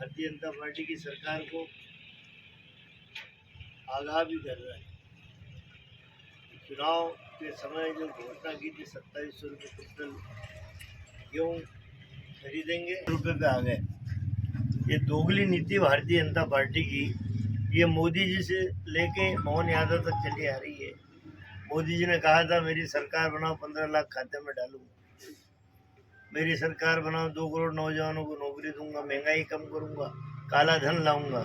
Bharatiya Janata party की सरकार को आगाह भी कर रहा है। चुनाव के समय जो घोषणा की थी 2700 रुपये क्विंटल गेहूँ खरीदेंगे, रुपये पे आ गए। ये दोगली नीति भारतीय जनता पार्टी की, ये मोदी जी से लेके मोहन यादव तक चली आ रही है। मोदी जी ने कहा था मेरी सरकार बनाओ 15 लाख खाते में डालूंगा, मेरी सरकार बनाओ 2 करोड़ नौजवानों को नौकरी दूंगा, महंगाई कम करूंगा, काला धन लाऊंगा।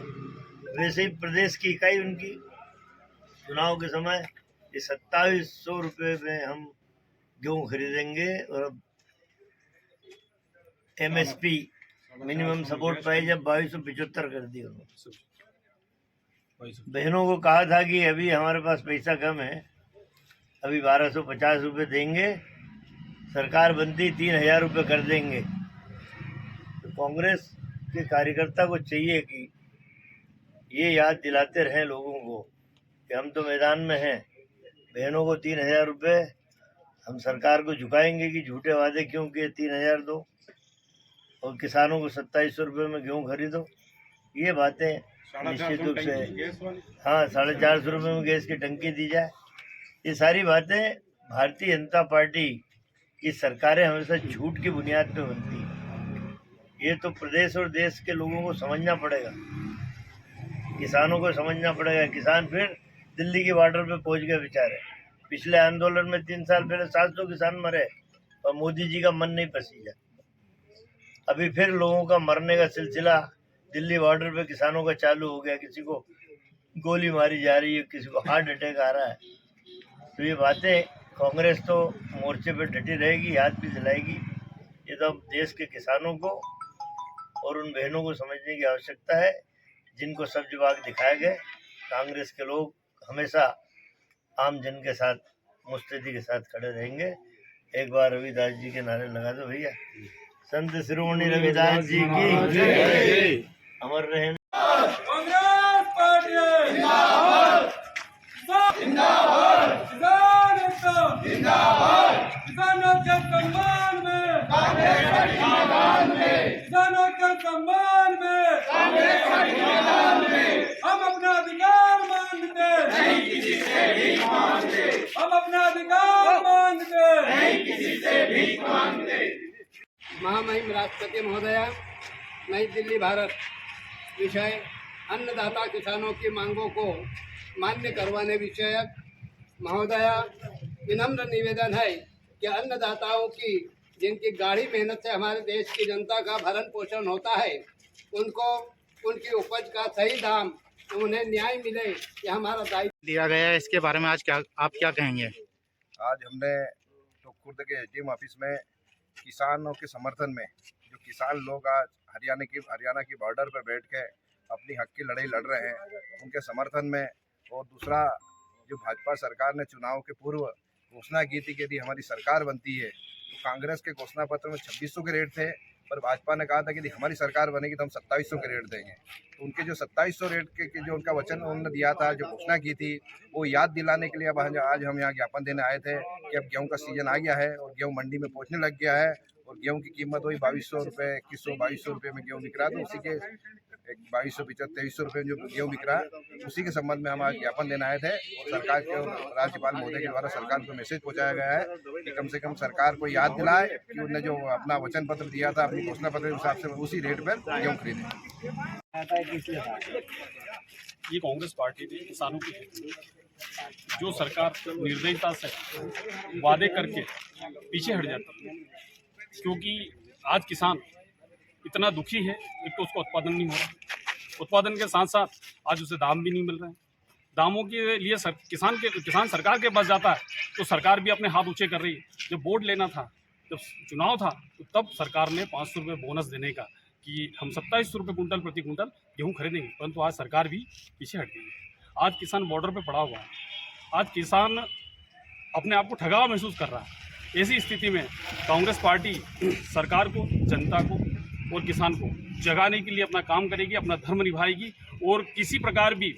वैसे ही प्रदेश की इकाई उनकी चुनाव के समय ये 2700 रुपये में हम गेहूँ खरीदेंगे और अब MSP मिनिमम सपोर्ट प्राइस जब 2275 कर दी उन्होंने। बहनों को कहा था कि अभी हमारे पास पैसा कम है, अभी 1250 रुपये देंगे, सरकार बनती 3000 रुपये कर देंगे। तो कांग्रेस के कार्यकर्ता को चाहिए कि ये याद दिलाते रहें लोगों को कि हम तो मैदान में हैं। बहनों को 3000 रुपये हम सरकार को झुकाएंगे कि झूठे वादे क्यों किए, 3000 दो और किसानों को 2700 रुपये में गेहूँ खरीदो। ये बातें निश्चित रूप से, हाँ 450 रुपये में गैस की टंकी दी जाए, ये सारी बातें भारतीय जनता पार्टी की सरकारें हमेशा झूठ की बुनियाद पे बनती है। ये तो प्रदेश और देश के लोगों को समझना पड़ेगा, किसानों को समझना पड़ेगा। किसान फिर दिल्ली की बॉर्डर पे पहुंच गए बेचारे। पिछले आंदोलन में 3 साल पहले 700 किसान मरे और मोदी जी का मन नहीं पसीजा। अभी फिर लोगों का मरने का सिलसिला दिल्ली बॉर्डर पे किसानों का चालू हो गया। किसी को गोली मारी जा रही है, किसी को हार्ट अटैक आ रहा है। तो ये बातें कांग्रेस तो मोर्चे पे डटी रहेगी, याद भी दिलाएगी। ये तो अब देश के किसानों को और उन बहनों को समझने की आवश्यकता है जिनको सब जवाब दिखाए गए। कांग्रेस के लोग हमेशा आम जन के साथ, मुस्तैदी के साथ खड़े रहेंगे। एक बार रविदास जी के नारे लगा दो भैया। संत शिरोमणि रविदास जी की अमर रहे। कांग्रेस पार्टी जिंदाबाद जिंदाबाद, किसान एकता जिंदाबाद, किसानों के सम्मान में कांग्रेस पार्टी मैदान में, किसानों के सम्मान में कांग्रेस पार्टी मैदान में। हम अपना अधिकार मांगते नहीं किसी से भीख मांगते, हम अपना अधिकार मांगते नहीं किसी से भीख मांगते। महामहिम राष्ट्रपति महोदया, नई दिल्ली भारत। विषय अन्नदाता किसानों की मांगों को मान्य करवाने विषयक। महोदया, विनम्र निवेदन है कि अन्नदाताओं की, जिनकी गाढ़ी मेहनत से हमारे देश की जनता का भरण पोषण होता है, उनको उनकी उपज का सही दाम, उन्हें न्याय मिले, ये हमारा दायित्व दिया गया है। इसके बारे में आज आप क्या कहेंगे? आज हमने तो खुर्द के एसडीएम ऑफिस में किसानों के समर्थन में, जो किसान लोग आज हरियाणा की बॉर्डर पर बैठ के अपनी हक की लड़ाई लड़ रहे हैं, उनके समर्थन में। और दूसरा, जो भाजपा सरकार ने चुनाव के पूर्व घोषणा की थी कि यदि हमारी सरकार बनती है तो कांग्रेस के घोषणा पत्र में 2600 के रेट थे, पर भाजपा ने कहा था कि यदि हमारी सरकार बनेगी तो हम 2700 के रेट देंगे। तो उनके जो 2700 रेट के जो उनका वचन उन्होंने दिया था, जो घोषणा की थी, वो याद दिलाने के लिए अब आज हम यहाँ ज्ञापन देने आए थे कि अब गेहूँ का सीजन आ गया है और गेहूँ मंडी में पहुँचने लग गया है और गेहूँ की कीमत वही 2200 रुपये, 2100-2200 रुपये में गेहूँ बिक रहा है। तो उसी के 2200-2300 रुपये जो गेहूँ बिक रहा है, उसी के संबंध में हम आज ज्ञापन देने आए थे। और सरकार के, राज्यपाल महोदय के द्वारा सरकार को मैसेज पहुँचाया गया है कि कम से कम सरकार को याद दिलाए कि उन्होंने जो अपना वचन पत्र दिया था, अपनी घोषणा पत्र के हिसाब से उसी रेट पर गेहूँ खरीदें। ये कांग्रेस पार्टी ने किसानों की, जो सरकार निर्दयता से वादे करके पीछे हट जाती है, क्योंकि आज किसान इतना दुखी है। एक तो उसका उत्पादन नहीं हो रहा, उत्पादन के साथ साथ आज उसे दाम भी नहीं मिल रहे हैं। दामों के लिए किसान सरकार के पास जाता है तो सरकार भी अपने हाथ ऊंचे कर रही है। जब वोट लेना था, जब चुनाव था, तो तब सरकार ने 500 रुपये बोनस देने का कि हम 2700 रुपये कुंटल प्रति कुंटल गेहूँ खरीदेंगे, परंतु आज सरकार भी पीछे हट गई है। आज किसान बॉर्डर पर पड़ा हुआ है, आज किसान अपने आप को ठगा हुआ महसूस कर रहा है। ऐसी स्थिति में कांग्रेस पार्टी सरकार को, जनता को और किसान को जगाने के लिए अपना काम करेगी, अपना धर्म निभाएगी और किसी प्रकार भी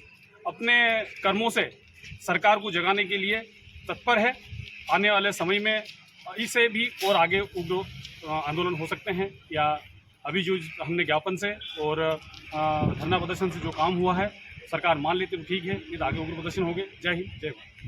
अपने कर्मों से सरकार को जगाने के लिए तत्पर है। आने वाले समय में इससे भी और आगे उग्र आंदोलन हो सकते हैं या अभी जो हमने ज्ञापन से और धरना प्रदर्शन से जो काम हुआ है सरकार मान लेती तो ठीक है, नहीं तो आगे उग्र प्रदर्शन होंगे। जय हिंद, जय भारत।